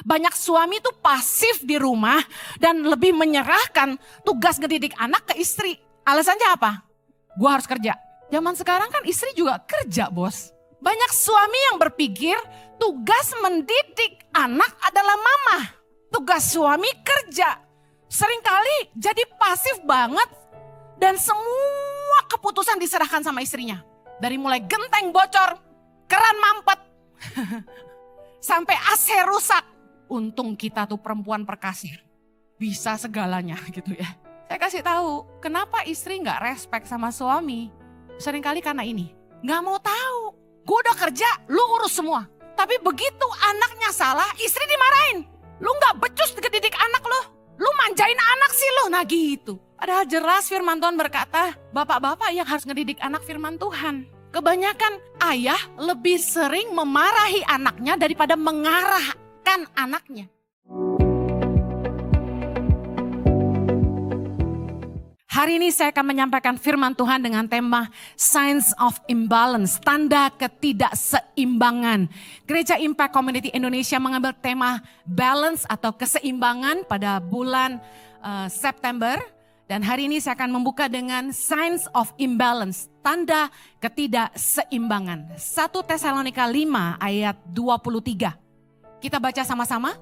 Banyak suami tuh pasif di rumah dan lebih menyerahkan tugas ngedidik anak ke istri. Alasannya apa? Gua harus kerja. Zaman sekarang kan istri juga kerja, bos. Banyak suami yang berpikir tugas mendidik anak adalah mama. Tugas suami kerja. Seringkali jadi pasif banget dan semua keputusan diserahkan sama istrinya. Dari mulai genteng bocor, keran mampet, sampai AC rusak. Untung kita tuh perempuan perkasih. Bisa segalanya gitu ya. Saya kasih tahu, kenapa istri gak respect sama suami? Seringkali karena ini, gak mau tahu. Gue udah kerja, lu urus semua. Tapi begitu anaknya salah, istri dimarahin. Lu gak becus ngedidik anak lu. Lu manjain anak sih lu, nah gitu. Padahal jelas firman Tuhan berkata, bapak-bapak yang harus ngedidik anak firman Tuhan. Kebanyakan ayah lebih sering memarahi anaknya daripada mengarahkan anaknya. Hari ini saya akan menyampaikan firman Tuhan dengan tema Signs of Imbalance, tanda ketidakseimbangan. Gereja Impact Community Indonesia mengambil tema balance atau keseimbangan pada bulan September. Dan hari ini saya akan membuka dengan Signs of Imbalance, tanda ketidakseimbangan. 1 Tesalonika 5 ayat 23. Kita baca sama-sama.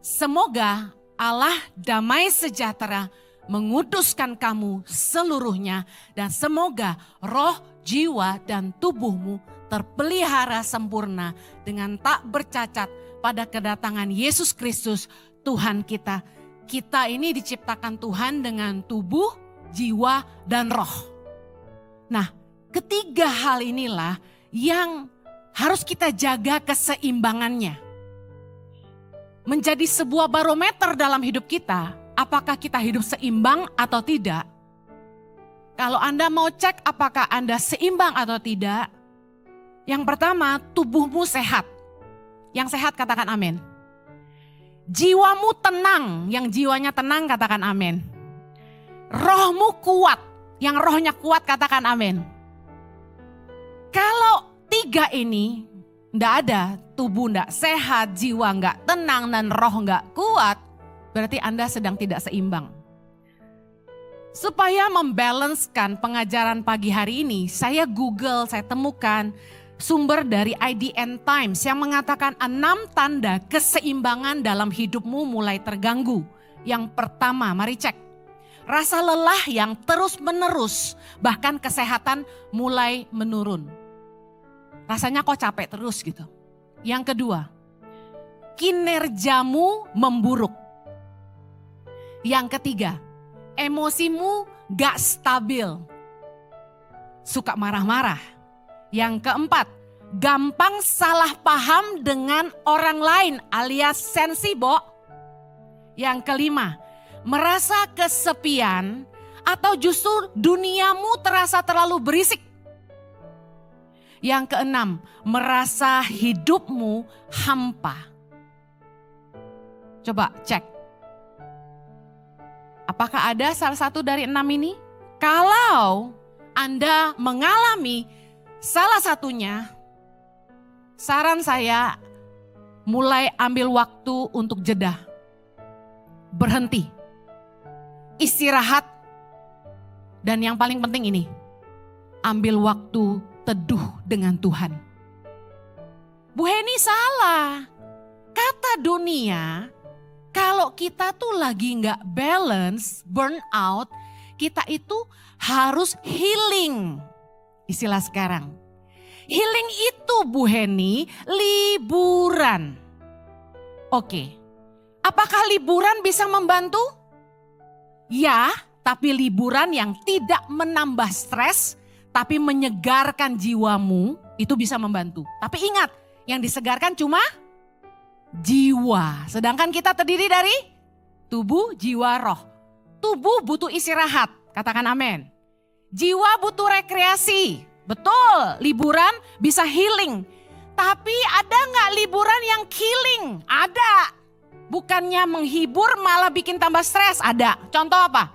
Semoga Allah damai sejahtera menguduskan kamu seluruhnya, dan semoga roh, jiwa, dan tubuhmu terpelihara sempurna dengan tak bercacat pada kedatangan Yesus Kristus Tuhan kita. Kita ini diciptakan Tuhan dengan tubuh, jiwa, dan roh. Nah, ketiga hal inilah yang harus kita jaga keseimbangannya. Menjadi sebuah barometer dalam hidup kita. Apakah kita hidup seimbang atau tidak? Kalau Anda mau cek apakah Anda seimbang atau tidak, yang pertama tubuhmu sehat. Yang sehat katakan amin. Jiwamu tenang, yang jiwanya tenang katakan amin. Rohmu kuat, yang rohnya kuat katakan amin. Kalau tiga ini enggak ada, tubuh enggak sehat, jiwa enggak tenang dan roh enggak kuat, berarti Anda sedang tidak seimbang. Supaya membalancekan pengajaran pagi hari ini, saya Google, saya temukan sumber dari IDN Times yang mengatakan 6 tanda keseimbangan dalam hidupmu mulai terganggu. Yang pertama, mari cek. Rasa lelah yang terus menerus, bahkan kesehatan mulai menurun. Rasanya kok capek terus gitu. Yang kedua, kinerjamu memburuk. Yang ketiga, emosimu gak stabil. Suka marah-marah. Yang keempat, gampang salah paham dengan orang lain alias sensibo. Yang kelima, merasa kesepian atau justru duniamu terasa terlalu berisik. Yang keenam, merasa hidupmu hampa. Coba cek. Apakah ada salah satu dari 6 ini? Kalau Anda mengalami salah satunya, saran saya mulai ambil waktu untuk jeda. Berhenti. Istirahat. Dan yang paling penting ini, ambil waktu teduh dengan Tuhan. Bu Heni salah. Kata dunia, kalau kita tuh lagi gak balance, burn out, kita itu harus healing. Istilah sekarang. Healing itu Bu Heni, liburan. Oke, apakah liburan bisa membantu? Ya, tapi liburan yang tidak menambah stres, tapi menyegarkan jiwamu, itu bisa membantu. Tapi ingat, yang disegarkan cuma jiwa. Sedangkan kita terdiri dari tubuh, jiwa, roh. Tubuh butuh istirahat, katakan amin. Jiwa butuh rekreasi, betul, liburan bisa healing. Tapi ada gak liburan yang killing? Ada. Bukannya menghibur malah bikin tambah stres, ada. Contoh apa?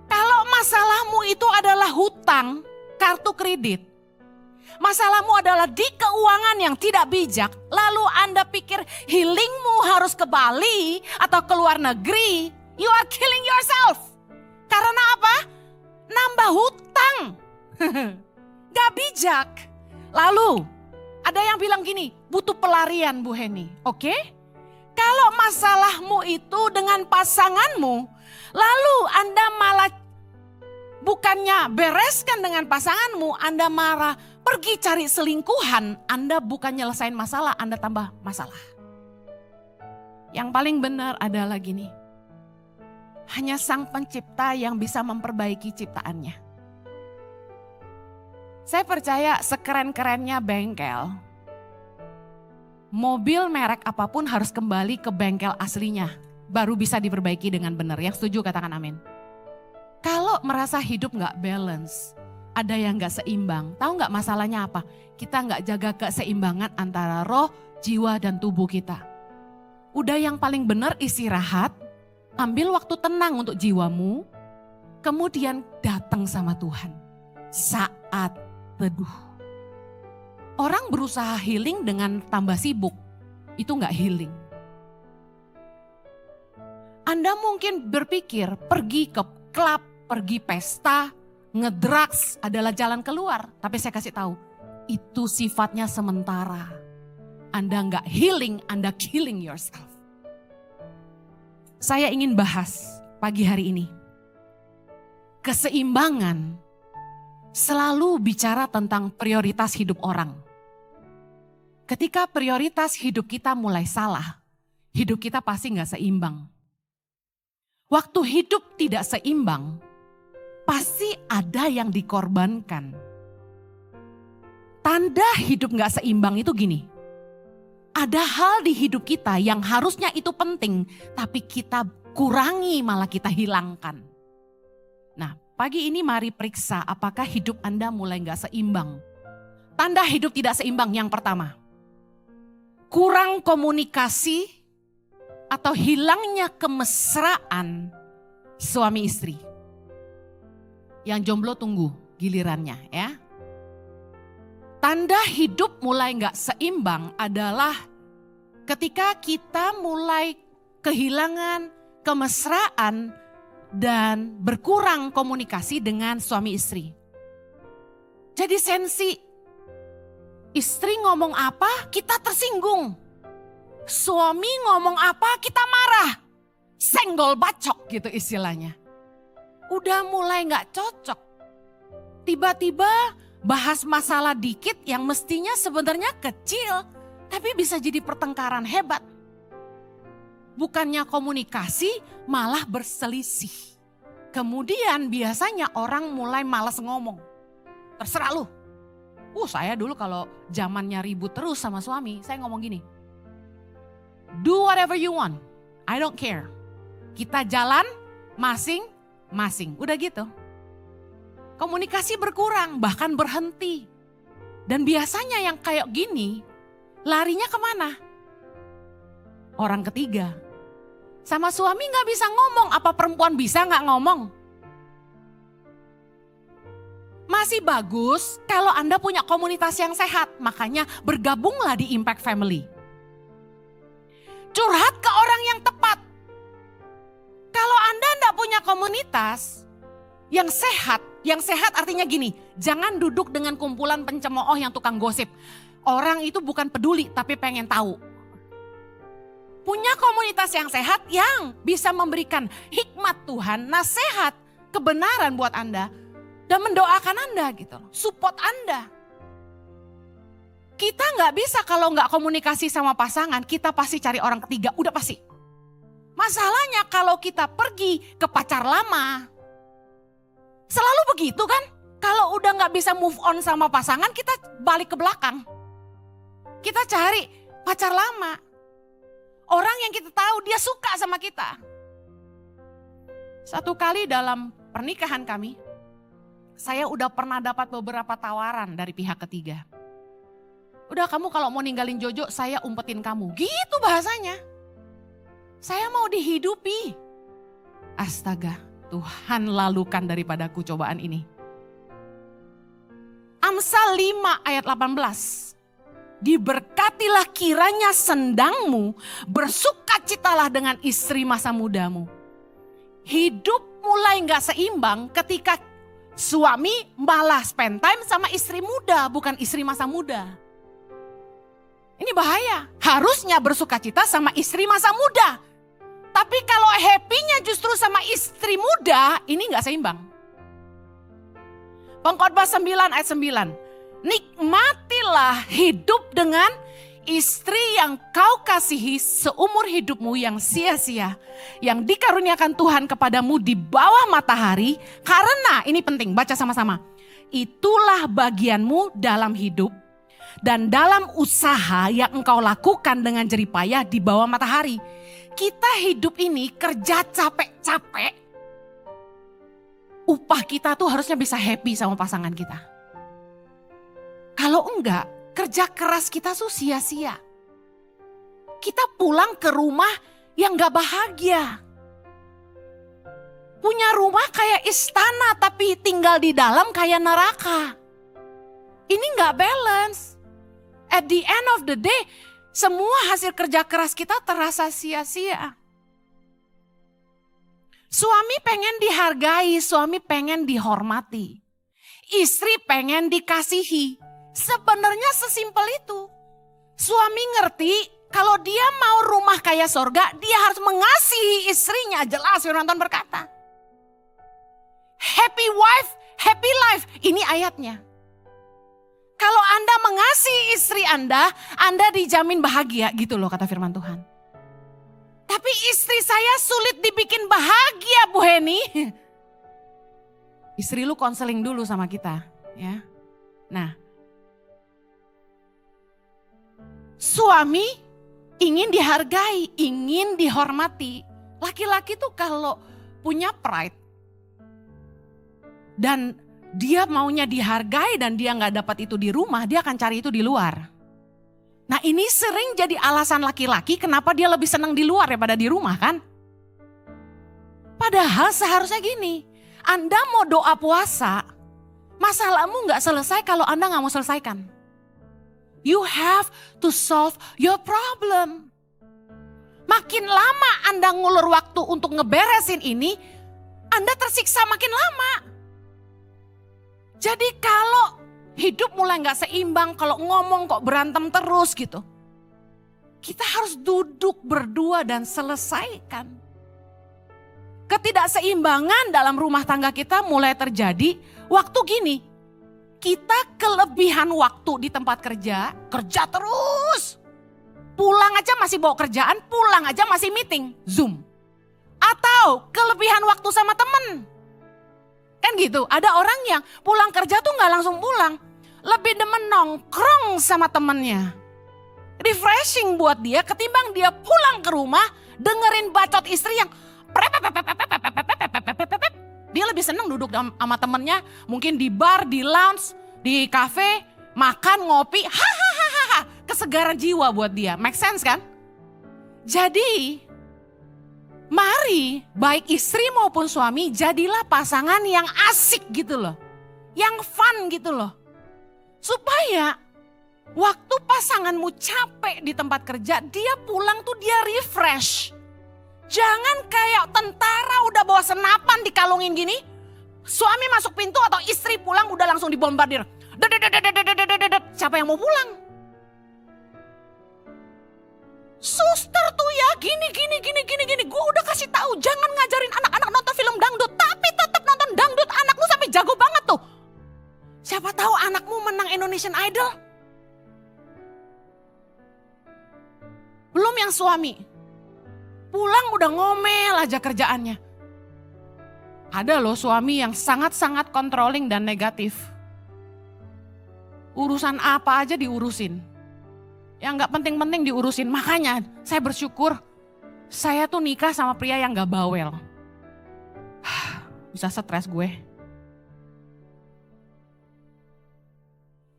Kalau masalahmu itu adalah hutang, kartu kredit. Masalahmu adalah di keuangan yang tidak bijak. Lalu Anda pikir healingmu harus ke Bali atau ke luar negeri. You are killing yourself. Karena apa? Nambah hutang. Gak bijak. Lalu ada yang bilang gini, butuh pelarian Bu Heni. Oke? Kalau masalahmu itu dengan pasanganmu, lalu Anda malah bukannya bereskan dengan pasanganmu, Anda marah, pergi cari selingkuhan, Anda bukan nyelesain masalah, Anda tambah masalah. Yang paling benar adalah gini, hanya Sang Pencipta yang bisa memperbaiki ciptaannya. Saya percaya sekeren-kerennya bengkel, mobil merek apapun harus kembali ke bengkel aslinya, baru bisa diperbaiki dengan benar. Yang setuju katakan amin. Kalau merasa hidup gak balance, ada yang gak seimbang, tahu gak masalahnya apa? Kita gak jaga keseimbangan antara roh, jiwa, dan tubuh kita. Udah yang paling benar istirahat, ambil waktu tenang untuk jiwamu, kemudian datang sama Tuhan. Saat teduh. Orang berusaha healing dengan tambah sibuk, itu gak healing. Anda mungkin berpikir pergi ke klub, pergi pesta, ngedrugs adalah jalan keluar. Tapi saya kasih tahu, itu sifatnya sementara. Anda nggak healing, Anda killing yourself. Saya ingin bahas pagi hari ini. Keseimbangan selalu bicara tentang prioritas hidup orang. Ketika prioritas hidup kita mulai salah, hidup kita pasti nggak seimbang. Waktu hidup tidak seimbang, pasti ada yang dikorbankan. Tanda hidup gak seimbang itu gini. Ada hal di hidup kita yang harusnya itu penting, tapi kita kurangi malah kita hilangkan. Nah, pagi ini mari periksa apakah hidup Anda mulai gak seimbang. Tanda hidup tidak seimbang yang pertama, kurang komunikasi atau hilangnya kemesraan suami istri. Yang jomblo tunggu gilirannya ya. Tanda hidup mulai gak seimbang adalah ketika kita mulai kehilangan kemesraan dan berkurang komunikasi dengan suami istri. Jadi sensi istri ngomong apa kita tersinggung. Suami ngomong apa kita marah. Senggol bacok gitu istilahnya. Udah mulai gak cocok. Tiba-tiba bahas masalah dikit yang mestinya sebenarnya kecil. Tapi bisa jadi pertengkaran hebat. Bukannya komunikasi malah berselisih. Kemudian biasanya orang mulai malas ngomong. Terserah lu. Saya dulu kalau zamannya ribut terus sama suami, saya ngomong gini. Do whatever you want, I don't care. Kita jalan masing-masing, udah gitu. Komunikasi berkurang, bahkan berhenti. Dan biasanya yang kayak gini, larinya kemana? Orang ketiga. Sama suami gak bisa ngomong, apa perempuan bisa gak ngomong? Masih bagus kalau Anda punya komunitas yang sehat, makanya bergabunglah di Impact Family. Curhat ke orang yang tepat. Kalau Anda enggak punya komunitas yang sehat artinya gini, jangan duduk dengan kumpulan pencemooh yang tukang gosip. Orang itu bukan peduli tapi pengen tahu. Punya komunitas yang sehat yang bisa memberikan hikmat Tuhan, nasihat, kebenaran buat Anda dan mendoakan Anda gitu, support Anda. Kita nggak bisa kalau nggak komunikasi sama pasangan, kita pasti cari orang ketiga, udah pasti. Masalahnya kalau kita pergi ke pacar lama, selalu begitu kan? Kalau udah nggak bisa move on sama pasangan, kita balik ke belakang. Kita cari pacar lama, orang yang kita tahu dia suka sama kita. Satu kali dalam pernikahan kami, saya udah pernah dapat beberapa tawaran dari pihak ketiga. Udah kamu kalau mau ninggalin Jojo, saya umpetin kamu. Gitu bahasanya. Saya mau dihidupi. Astaga, Tuhan lalukan daripadaku cobaan ini. Amsal 5 ayat 18. Diberkatilah kiranya sendangmu, bersukacitalah dengan istri masa mudamu. Hidup mulai gak seimbang ketika suami malah spend time sama istri muda, bukan istri masa muda. Ini bahaya. Harusnya bersukacita sama istri masa muda. Tapi kalau happy-nya justru sama istri muda, ini gak seimbang. Pengkhotbah 9 ayat 9. Nikmatilah hidup dengan istri yang kau kasihi seumur hidupmu yang sia-sia, yang dikaruniakan Tuhan kepadamu di bawah matahari, karena ini penting, baca sama-sama. Itulah bagianmu dalam hidup dan dalam usaha yang engkau lakukan dengan jerih payah di bawah matahari. Kita hidup ini kerja capek-capek, upah kita tuh harusnya bisa happy sama pasangan kita. Kalau enggak, kerja keras kita tuh sia-sia. Kita pulang ke rumah yang gak bahagia. Punya rumah kayak istana tapi tinggal di dalam kayak neraka. Ini gak balance. At the end of the day, semua hasil kerja keras kita terasa sia-sia. Suami pengen dihargai, suami pengen dihormati. Istri pengen dikasihi. Sebenarnya sesimpel itu. Suami ngerti kalau dia mau rumah kayak sorga, dia harus mengasihi istrinya. Jelas firman Tuhan berkata. Happy wife, happy life. Ini ayatnya. Kalau Anda mengasihi istri Anda dijamin bahagia gitu loh kata firman Tuhan. Tapi istri saya sulit dibikin bahagia Bu Heni. Istri lu konseling dulu sama kita ya. Nah, suami ingin dihargai, ingin dihormati. Laki-laki tuh kalau punya pride dan dia maunya dihargai dan dia gak dapat itu di rumah, dia akan cari itu di luar. Nah ini sering jadi alasan laki-laki kenapa dia lebih senang di luar daripada di rumah kan. Padahal seharusnya gini, Anda mau doa puasa, masalahmu gak selesai kalau Anda gak mau selesaikan. You have to solve your problem. Makin lama Anda ngulur waktu untuk ngeberesin ini, Anda tersiksa makin lama. Jadi kalau hidup mulai gak seimbang, kalau ngomong kok berantem terus gitu. Kita harus duduk berdua dan selesaikan. Ketidakseimbangan dalam rumah tangga kita mulai terjadi waktu gini. Kita kelebihan waktu di tempat kerja, kerja terus. Pulang aja masih bawa kerjaan, pulang aja masih meeting, Zoom. Atau kelebihan waktu sama temen. Kan gitu, ada orang yang pulang kerja tuh gak langsung pulang. Lebih demen nongkrong sama temennya. Refreshing buat dia ketimbang dia pulang ke rumah dengerin bacot istri yang dia lebih senang duduk sama temennya, mungkin di bar, di lounge, di cafe, makan, ngopi, hahaha, kesegaran jiwa buat dia. Make sense kan? Jadi, mari baik istri maupun suami jadilah pasangan yang asik gitu loh. Yang fun gitu loh. Supaya waktu pasanganmu capek di tempat kerja, dia pulang tuh dia refresh. Jangan kayak tentara udah bawa senapan dikalungin gini. Suami masuk pintu atau istri pulang udah langsung dibombardir. Siapa yang mau pulang? Suster tuh ya gini. Gue udah kasih tahu jangan ngajarin anak-anak nonton film dangdut. Tapi tetap nonton dangdut. Anak lu sampai jago banget tuh. Siapa tahu anakmu menang Indonesian Idol. Belum yang suami. Pulang udah ngomel aja kerjaannya. Ada loh suami yang sangat-sangat controlling dan negatif. Urusan apa aja diurusin. Yang gak penting-penting diurusin. Makanya saya bersyukur saya tuh nikah sama pria yang gak bawel. Bisa stres gue.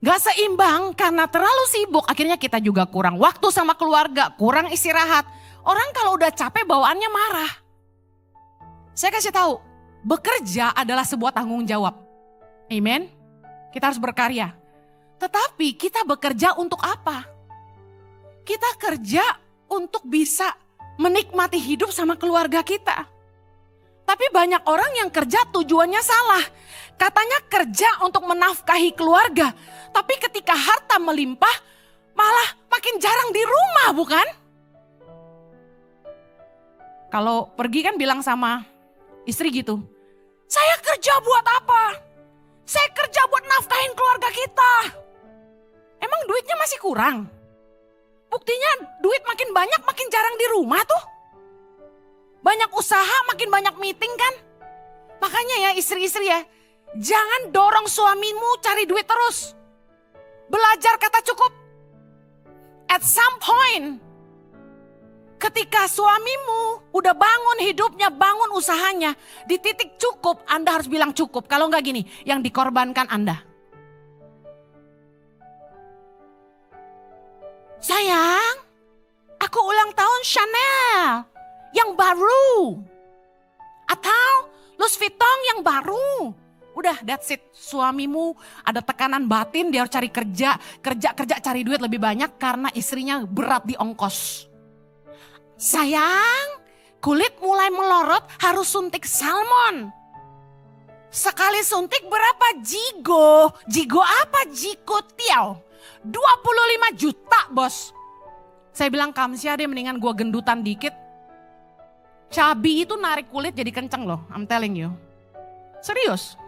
Gak seimbang karena terlalu sibuk. Akhirnya kita juga kurang waktu sama keluarga, kurang istirahat. Orang kalau udah capek bawaannya marah. Saya kasih tahu, bekerja adalah sebuah tanggung jawab. Amen. Kita harus berkarya. Tetapi kita bekerja untuk apa? Kita kerja untuk bisa menikmati hidup sama keluarga kita. Tapi banyak orang yang kerja tujuannya salah. Katanya kerja untuk menafkahi keluarga. Tapi ketika harta melimpah, malah makin jarang di rumah, bukan? Kalau pergi kan bilang sama istri gitu, saya kerja buat apa? Saya kerja buat nafkahin keluarga kita. Emang duitnya masih kurang? Buktinya duit makin banyak makin jarang di rumah tuh. Banyak usaha makin banyak meeting kan. Makanya ya istri-istri ya, jangan dorong suamimu cari duit terus. Belajar kata cukup. At some point, ketika suamimu udah bangun hidupnya, bangun usahanya, di titik cukup, Anda harus bilang cukup. Kalau enggak gini, yang dikorbankan Anda. Sayang, aku ulang tahun Chanel yang baru. Atau Louis Vuitton yang baru. Udah, that's it. Suamimu ada tekanan batin, dia harus cari kerja cari duit lebih banyak karena istrinya berat di ongkos. Sayang, kulit mulai melorot, harus suntik salmon. Sekali suntik berapa jigo? Jigo apa? Jigo tiao. 25 juta bos. Saya bilang Kamsia deh mendingan gua gendutan dikit. Cabi itu narik kulit jadi kenceng loh, I'm telling you. Serius.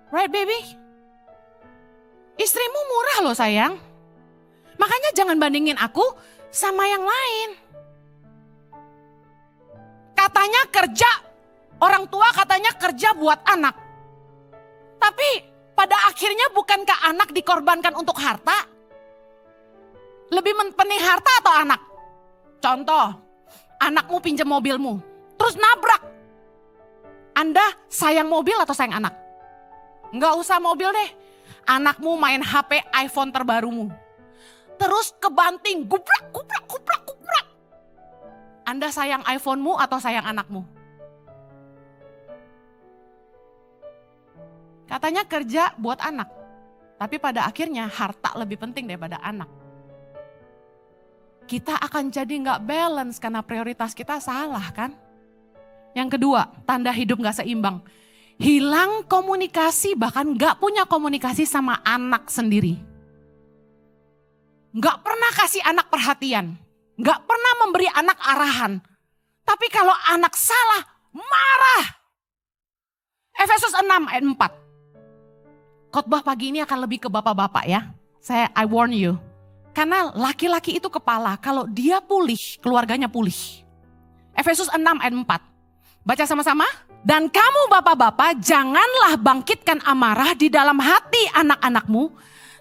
Right baby? Istrimu murah loh sayang. Makanya jangan bandingin aku sama yang lain. Katanya kerja, orang tua katanya kerja buat anak. Tapi pada akhirnya bukankah anak dikorbankan untuk harta? Lebih penting harta atau anak? Contoh, anakmu pinjam mobilmu, terus nabrak. Anda sayang mobil atau sayang anak? Nggak usah mobil deh. Anakmu main HP iPhone terbarumu. Terus kebanting, guprak. Anda sayang iPhonemu atau sayang anakmu? Katanya kerja buat anak. Tapi pada akhirnya harta lebih penting daripada anak. Kita akan jadi gak balance karena prioritas kita salah kan? Yang kedua, tanda hidup gak seimbang. Hilang komunikasi, bahkan gak punya komunikasi sama anak sendiri. Gak pernah kasih anak perhatian. Gak pernah memberi anak arahan. Tapi kalau anak salah, marah. Efesus 6 ayat 4. Khotbah pagi ini akan lebih ke bapak-bapak ya. I warn you. Karena laki-laki itu kepala, kalau dia pulih, keluarganya pulih. Efesus 6 ayat 4. Baca sama-sama. Dan kamu bapak-bapak janganlah bangkitkan amarah di dalam hati anak-anakmu,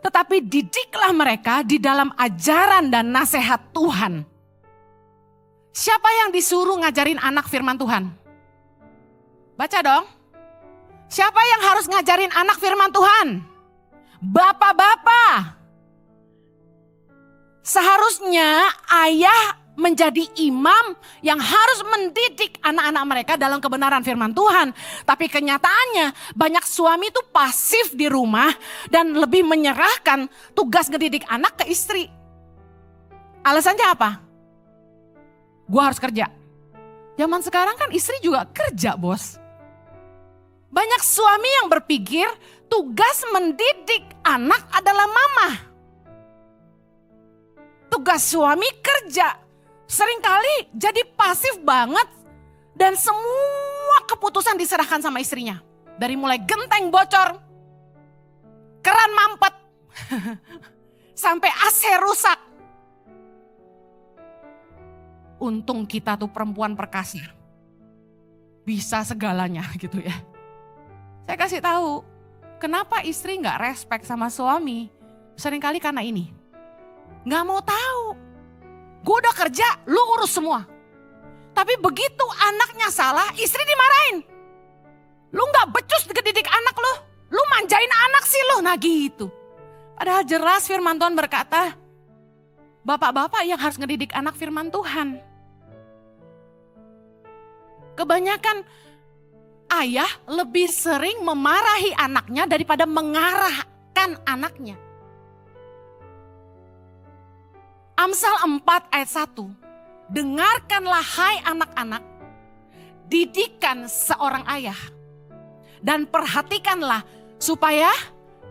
tetapi didiklah mereka di dalam ajaran dan nasihat Tuhan. Siapa yang disuruh ngajarin anak firman Tuhan? Baca dong. Siapa yang harus ngajarin anak firman Tuhan? Bapak-bapak. Seharusnya ayah menjadi imam yang harus mendidik anak-anak mereka dalam kebenaran firman Tuhan. Tapi kenyataannya banyak suami itu pasif di rumah dan lebih menyerahkan tugas ngedidik anak ke istri. Alasannya apa? Gua harus kerja. Zaman sekarang kan istri juga kerja bos. Banyak suami yang berpikir tugas mendidik anak adalah mama. Tugas suami kerja. Seringkali jadi pasif banget dan semua keputusan diserahkan sama istrinya. Dari mulai genteng bocor, keran mampet, sampai AC rusak. Untung kita tuh perempuan perkasa. Bisa segalanya gitu ya. Saya kasih tahu, kenapa istri gak respect sama suami? Seringkali karena ini. Gak mau tahu. Gue udah kerja, lu urus semua. Tapi begitu anaknya salah, istri dimarahin. Lu gak becus ngedidik anak lu. Lu manjain anak sih lu, nah gitu. Padahal jelas firman Tuhan berkata, bapak-bapak yang harus ngedidik anak firman Tuhan. Kebanyakan ayah lebih sering memarahi anaknya daripada mengarahkan anaknya. Amsal 4 ayat 1. Dengarkanlah hai anak-anak, didikan seorang ayah. Dan perhatikanlah supaya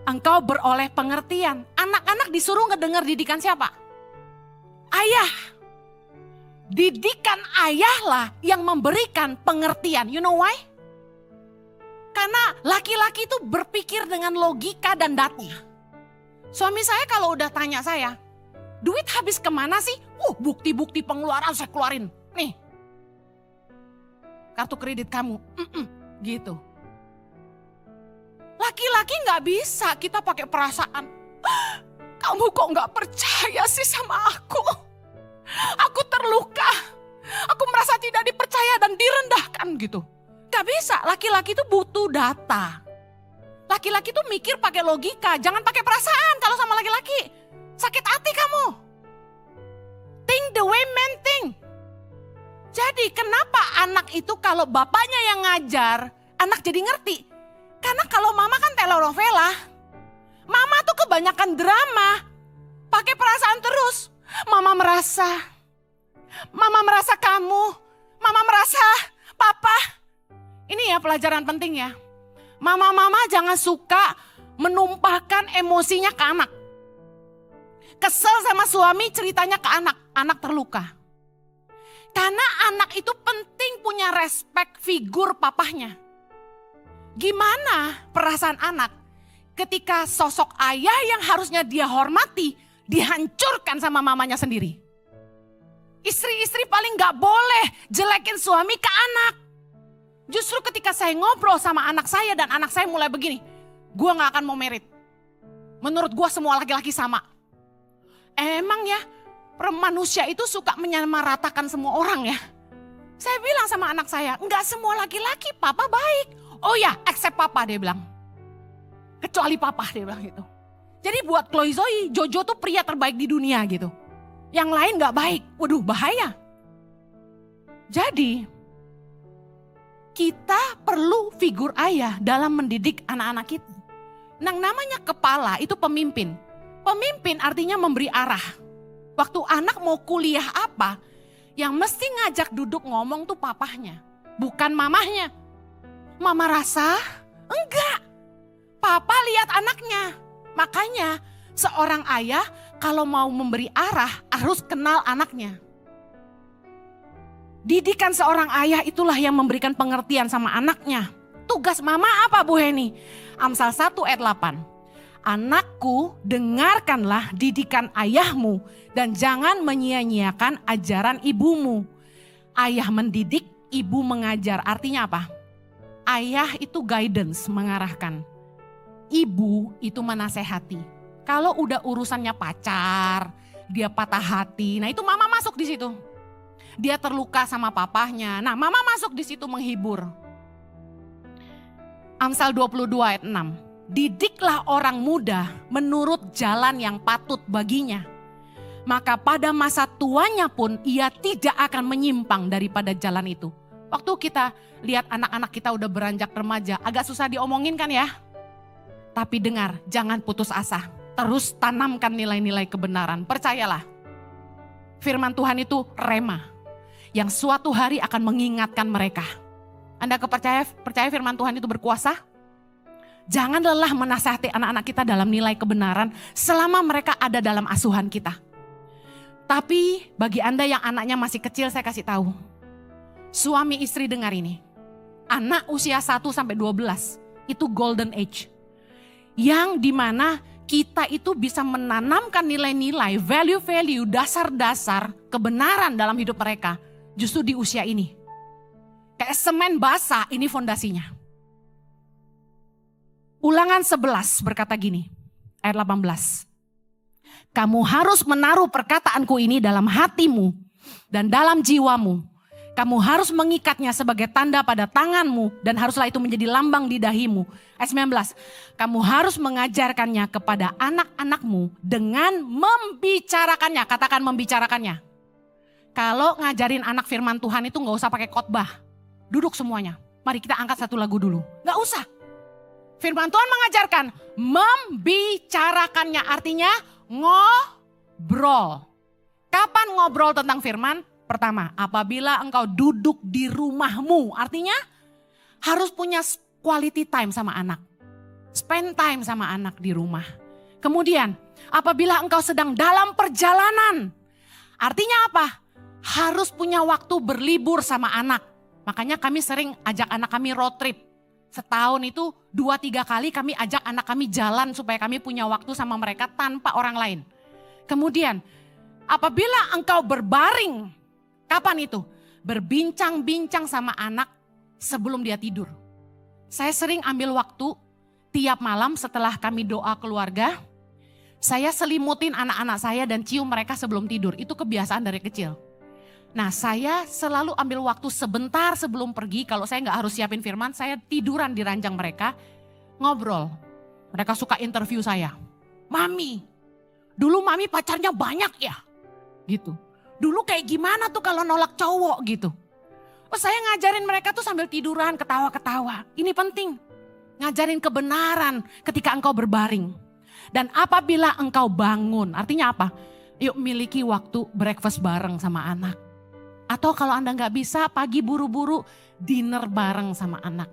engkau beroleh pengertian. Anak-anak disuruh ngedengar didikan siapa? Ayah. Didikan ayahlah yang memberikan pengertian. You know why? Karena laki-laki itu berpikir dengan logika dan data. Suami saya kalau udah tanya saya, duit habis kemana sih? Bukti-bukti pengeluaran saya keluarin. Nih, kartu kredit kamu. Gitu. Laki-laki gak bisa kita pakai perasaan. Kamu kok gak percaya sih sama aku? Aku terluka. Aku merasa tidak dipercaya dan direndahkan gitu. Gak bisa, laki-laki itu butuh data. Laki-laki itu mikir pakai logika, jangan pakai perasaan kalau sama laki-laki. Sakit hati kamu. Think the way men think. Jadi kenapa anak itu kalau bapaknya yang ngajar, anak jadi ngerti? Karena kalau mama kan telenovela. Mama tuh kebanyakan drama. Pakai perasaan terus. Mama merasa kamu. Mama merasa papa. Ini ya pelajaran penting ya. Mama-mama jangan suka menumpahkan emosinya ke anak. Kesel sama suami ceritanya ke anak. Anak terluka. Karena anak itu penting punya respect figur papahnya. Gimana perasaan anak ketika sosok ayah yang harusnya dia hormati dihancurkan sama mamanya sendiri? Istri-istri paling gak boleh jelekin suami ke anak. Justru ketika saya ngobrol sama anak saya dan anak saya mulai begini, gue gak akan mau merit. Menurut gue semua laki-laki sama. Emang ya manusia itu suka menyamaratakan semua orang ya. Saya bilang sama anak saya, enggak semua laki-laki papa baik. Oh ya, except papa dia bilang. Kecuali papa dia bilang gitu. Jadi buat Chloe Zoe, Jojo tuh pria terbaik di dunia gitu. Yang lain gak baik, waduh bahaya. Jadi kita perlu figur ayah dalam mendidik anak-anak kita. Yang namanya kepala itu pemimpin. Pemimpin artinya memberi arah. Waktu anak mau kuliah apa, yang mesti ngajak duduk ngomong tuh papahnya, bukan mamahnya. Mama rasa? Enggak. Papa lihat anaknya. Makanya seorang ayah kalau mau memberi arah harus kenal anaknya. Didikan seorang ayah itulah yang memberikan pengertian sama anaknya. Tugas mama apa Bu Heni? Amsal 1 ayat 8. Anakku, dengarkanlah didikan ayahmu dan jangan menyia-nyiakan ajaran ibumu. Ayah mendidik, ibu mengajar. Artinya apa? Ayah itu guidance, mengarahkan. Ibu itu menasehati. Kalau udah urusannya pacar, dia patah hati. Nah itu mama masuk di situ. Dia terluka sama papahnya. Nah mama masuk di situ menghibur. Amsal 22 ayat 6. Didiklah orang muda menurut jalan yang patut baginya. Maka pada masa tuanya pun ia tidak akan menyimpang daripada jalan itu. Waktu kita lihat anak-anak kita udah beranjak remaja, agak susah diomongin kan ya. Tapi dengar, jangan putus asa. Terus tanamkan nilai-nilai kebenaran. Percayalah, firman Tuhan itu rema. Yang suatu hari akan mengingatkan mereka. Anda percaya firman Tuhan itu berkuasa? Jangan lelah menasihati anak-anak kita dalam nilai kebenaran selama mereka ada dalam asuhan kita. Tapi bagi Anda yang anaknya masih kecil, saya kasih tahu. Suami istri dengar ini. Anak usia 1-12 itu golden age. Yang dimana kita itu bisa menanamkan nilai-nilai, value-value, dasar-dasar kebenaran dalam hidup mereka. Justru di usia ini. Kayak semen basah, ini fondasinya. Ulangan 11 berkata gini, ayat 18. Kamu harus menaruh perkataanku ini dalam hatimu dan dalam jiwamu. Kamu harus mengikatnya sebagai tanda pada tanganmu dan haruslah itu menjadi lambang di dahimu. Ayat 19, kamu harus mengajarkannya kepada anak-anakmu dengan membicarakannya. Katakan membicarakannya. Kalau ngajarin anak firman Tuhan itu gak usah pakai khotbah. Duduk semuanya. Mari kita angkat satu lagu dulu. Gak usah. Firman Tuhan mengajarkan membicarakannya, artinya ngobrol. Kapan ngobrol tentang firman? Pertama, apabila engkau duduk di rumahmu, artinya harus punya quality time sama anak. Spend time sama anak di rumah. Kemudian, apabila engkau sedang dalam perjalanan, artinya apa? Harus punya waktu berlibur sama anak. Makanya kami sering ajak anak kami road trip. Setahun itu 2-3 kali kami ajak anak kami jalan supaya kami punya waktu sama mereka tanpa orang lain. Kemudian, apabila engkau berbaring, kapan itu? Berbincang-bincang sama anak sebelum dia tidur. Saya sering ambil waktu tiap malam setelah kami doa keluarga, saya selimutin anak-anak saya dan cium mereka sebelum tidur. Itu kebiasaan dari kecil. Nah, saya selalu ambil waktu sebentar sebelum pergi. Kalau saya nggak harus siapin firman, saya tiduran di ranjang mereka, ngobrol. Mereka suka interview saya. Mami, dulu mami pacarnya banyak ya? Gitu. Dulu kayak gimana tuh kalau nolak cowok gitu. Oh, saya ngajarin mereka tuh sambil tiduran, ketawa-ketawa. Ini penting. Ngajarin kebenaran ketika engkau berbaring. Dan apabila engkau bangun, artinya apa? Yuk miliki waktu breakfast bareng sama anak. Atau kalau Anda nggak bisa, pagi buru-buru dinner bareng sama anak.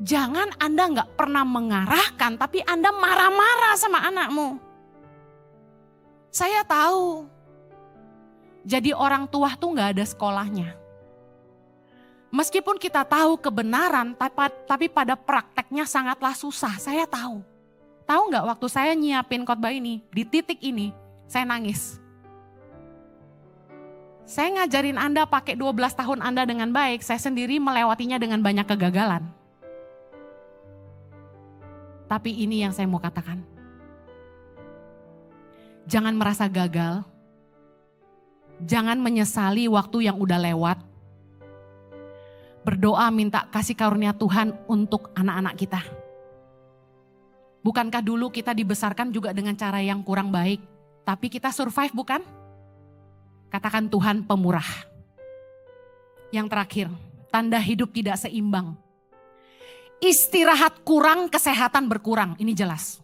Jangan Anda nggak pernah mengarahkan, tapi Anda marah-marah sama anakmu. Saya tahu, jadi orang tua tuh nggak ada sekolahnya. Meskipun kita tahu kebenaran, tapi pada prakteknya sangatlah susah, saya tahu. Tahu nggak waktu saya nyiapin khotbah ini, di titik ini, saya nangis. Saya ngajarin Anda pakai 12 tahun Anda dengan baik, saya sendiri melewatinya dengan banyak kegagalan. Tapi ini yang saya mau katakan. Jangan merasa gagal. Jangan menyesali waktu yang udah lewat. Berdoa minta kasih karunia Tuhan untuk anak-anak kita. Bukankah dulu kita dibesarkan juga dengan cara yang kurang baik, tapi kita survive bukan? Katakan Tuhan pemurah. Yang terakhir, tanda hidup tidak seimbang. Istirahat kurang, kesehatan berkurang, ini jelas.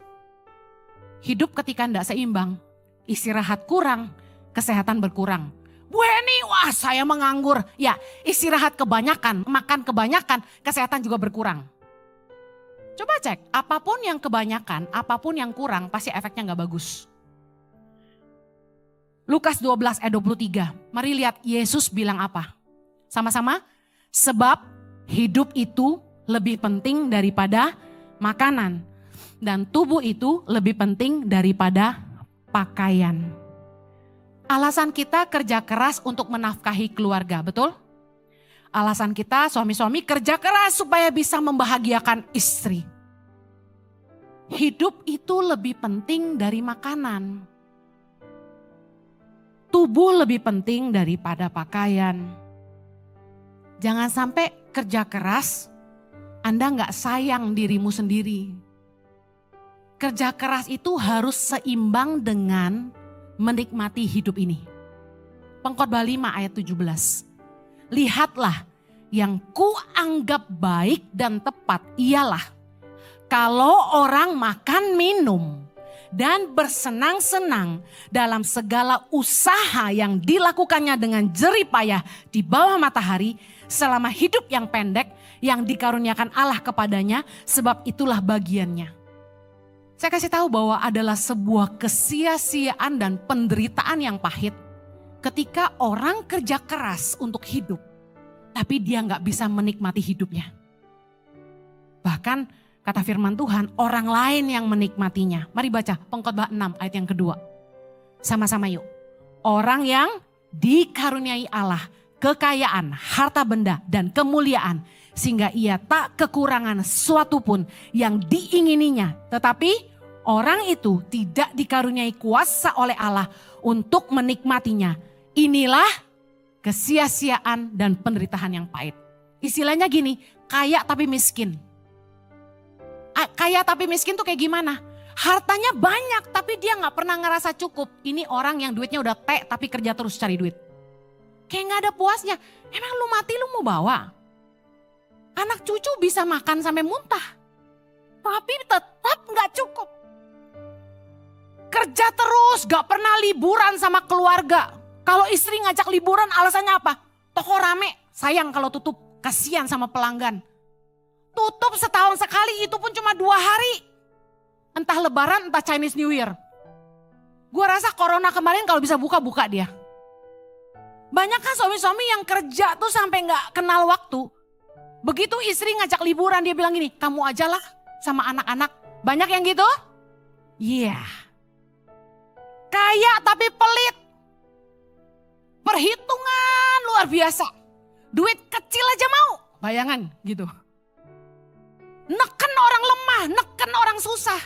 Hidup ketika tidak seimbang, istirahat kurang, kesehatan berkurang. Bu Eni, wah saya menganggur. Ya, istirahat kebanyakan, makan kebanyakan, kesehatan juga berkurang. Coba cek, apapun yang kebanyakan, apapun yang kurang, pasti efeknya gak bagus. Lukas 12 ayat 23, mari lihat Yesus bilang apa. Sama-sama, sebab hidup itu lebih penting daripada makanan. Dan tubuh itu lebih penting daripada pakaian. Alasan kita kerja keras untuk menafkahi keluarga, betul? Alasan kita suami-suami kerja keras supaya bisa membahagiakan istri. Hidup itu lebih penting dari makanan. Tubuh lebih penting daripada pakaian. Jangan sampai kerja keras, Anda nggak sayang dirimu sendiri. Kerja keras itu harus seimbang dengan menikmati hidup ini. Pengkhotbah 5 ayat 17. Lihatlah, yang kuanggap baik dan tepat ialah kalau orang makan minum dan bersenang-senang dalam segala usaha yang dilakukannya dengan jerih payah di bawah matahari selama hidup yang pendek yang dikaruniakan Allah kepadanya, sebab itulah bagiannya. Saya kasih tahu bahwa adalah sebuah kesia-siaan dan penderitaan yang pahit ketika orang kerja keras untuk hidup, tapi dia nggak bisa menikmati hidupnya. Bahkan kata firman Tuhan, orang lain yang menikmatinya. Mari baca Pengkhotbah 6 ayat yang kedua. Sama-sama yuk. Orang yang dikaruniai Allah, kekayaan, harta benda, dan kemuliaan, sehingga ia tak kekurangan sesuatu pun yang diingininya. Tetapi orang itu tidak dikaruniai kuasa oleh Allah untuk menikmatinya. Inilah kesia-siaan dan penderitaan yang pahit. Istilahnya gini, kaya tapi miskin. Kaya tapi miskin tuh kayak gimana? Hartanya banyak tapi dia gak pernah ngerasa cukup. Ini orang yang duitnya udah tapi kerja terus cari duit. Kayak gak ada puasnya. Emang lu mati lu mau bawa? Anak cucu bisa makan sampai muntah. Tapi tetap gak cukup. Kerja terus, gak pernah liburan sama keluarga. Kalau istri ngajak liburan alasannya apa? Toko rame, sayang kalau tutup, kasihan sama pelanggan. Tutup setahun sekali, itu pun cuma 2 hari. Entah lebaran, entah Chinese New Year. Gue rasa corona kemarin kalau bisa buka dia. Banyak kan suami-suami yang kerja tuh sampai gak kenal waktu. Begitu istri ngajak liburan dia bilang gini, kamu aja lah sama anak-anak. Banyak yang gitu? Iya. Yeah. Kaya tapi pelit. Perhitungan luar biasa. Duit kecil aja mau. Bayangan gitu. Neken orang lemah, neken orang susah.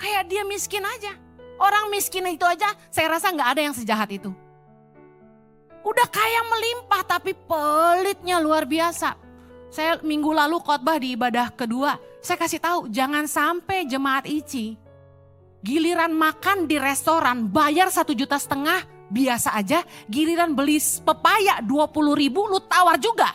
Kayak dia miskin aja. Orang miskin itu aja saya rasa gak ada yang sejahat itu. Udah kaya melimpah tapi pelitnya luar biasa. Saya minggu lalu khotbah di ibadah kedua. Saya kasih tahu jangan sampai jemaat ICI. Giliran makan di restoran bayar 1,5 juta biasa aja. Giliran beli pepaya 20.000 lu tawar juga.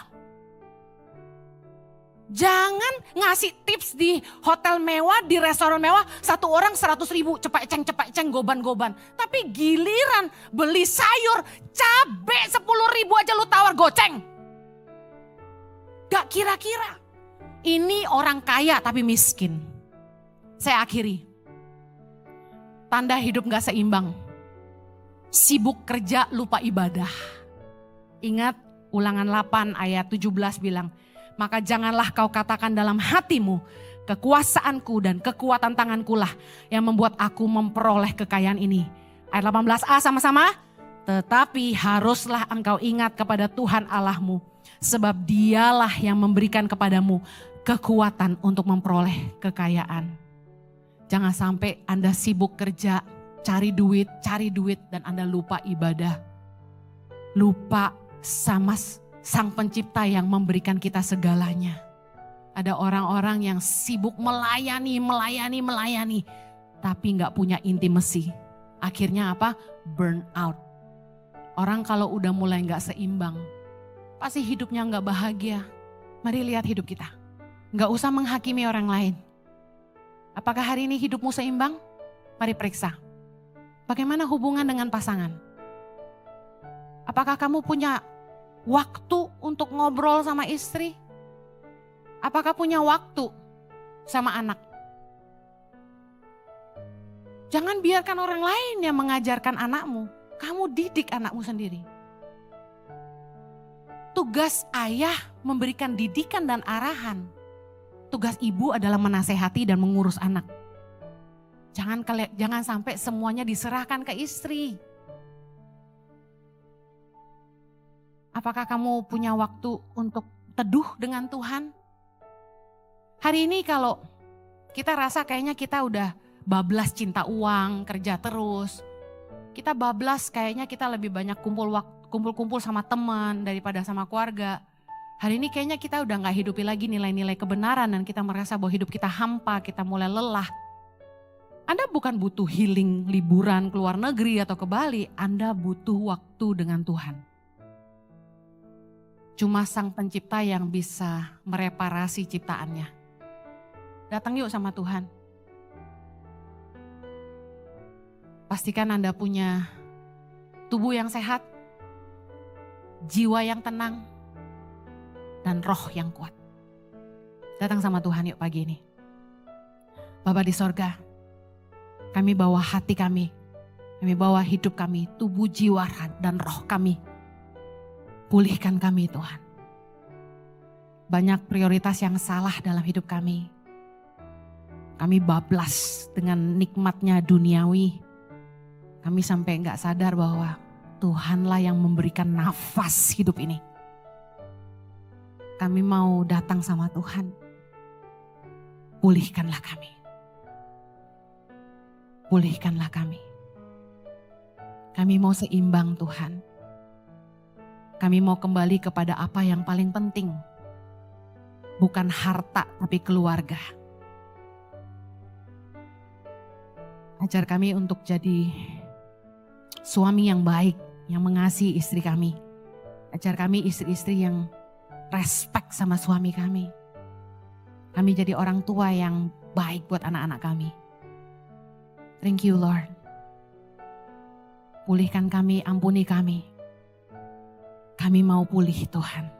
Jangan ngasih tips di hotel mewah, di restoran mewah, 1 orang 100.000 cepek-ceng, goban-goban. Tapi giliran beli sayur, cabe 10.000 aja lu tawar goceng. Gak kira-kira. Ini orang kaya tapi miskin. Saya akhiri. Tanda hidup gak seimbang. Sibuk kerja lupa ibadah. Ingat Ulangan 8 ayat 17 bilang, maka janganlah kau katakan dalam hatimu, kekuasaanku dan kekuatan tanganku lah yang membuat aku memperoleh kekayaan ini. Ayat 18a sama-sama. Tetapi haruslah engkau ingat kepada Tuhan Allahmu, sebab dialah yang memberikan kepadamu kekuatan untuk memperoleh kekayaan. Jangan sampai Anda sibuk kerja, cari duit, dan Anda lupa ibadah. Lupa sama Sang Pencipta yang memberikan kita segalanya. Ada orang-orang yang sibuk melayani, tapi gak punya intimacy. Akhirnya apa? Burn out. Orang kalau udah mulai gak seimbang, pasti hidupnya gak bahagia. Mari lihat hidup kita. Gak usah menghakimi orang lain. Apakah hari ini hidupmu seimbang? Mari periksa. Bagaimana hubungan dengan pasangan? Apakah kamu punya waktu untuk ngobrol sama istri? Apakah punya waktu sama anak? Jangan biarkan orang lain yang mengajarkan anakmu. Kamu didik anakmu sendiri. Tugas ayah memberikan didikan dan arahan. Tugas ibu adalah menasehati dan mengurus anak. Jangan sampai semuanya diserahkan ke istri. Apakah kamu punya waktu untuk teduh dengan Tuhan? Hari ini kalau kita rasa kayaknya kita udah bablas cinta uang, kerja terus. Kita bablas kayaknya kita lebih banyak kumpul-kumpul sama teman daripada sama keluarga. Hari ini kayaknya kita udah gak hidupi lagi nilai-nilai kebenaran dan kita merasa bahwa hidup kita hampa, kita mulai lelah. Anda bukan butuh healing, liburan, keluar negeri atau ke Bali. Anda butuh waktu dengan Tuhan. Cuma Sang Pencipta yang bisa mereparasi ciptaannya. Datang yuk sama Tuhan. Pastikan Anda punya tubuh yang sehat, jiwa yang tenang, dan roh yang kuat. Datang sama Tuhan yuk pagi ini. Bapa di sorga, kami bawa hati kami bawa hidup kami, tubuh, jiwa, dan roh kami. Pulihkan kami Tuhan. Banyak prioritas yang salah dalam hidup kami. Kami bablas dengan nikmatnya duniawi. Kami sampai gak sadar bahwa Tuhanlah yang memberikan nafas hidup ini. Kami mau datang sama Tuhan. Pulihkanlah kami. Pulihkanlah kami. Kami mau seimbang Tuhan. Kami mau kembali kepada apa yang paling penting. Bukan harta tapi keluarga. Ajar kami untuk jadi suami yang baik, yang mengasihi istri kami. Ajar kami istri-istri yang respect sama suami kami. Kami jadi orang tua yang baik buat anak-anak kami. Thank you Lord. Pulihkan kami, ampuni kami. Kami mau pulih Tuhan.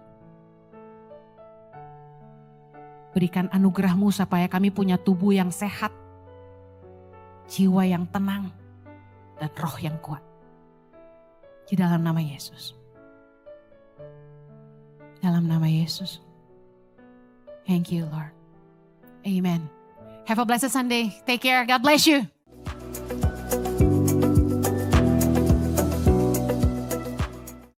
Berikan anugerah-Mu supaya kami punya tubuh yang sehat, jiwa yang tenang, dan roh yang kuat. Di dalam nama Yesus. Dalam nama Yesus. Thank you Lord. Amen. Have a blessed Sunday. Take care. God bless you.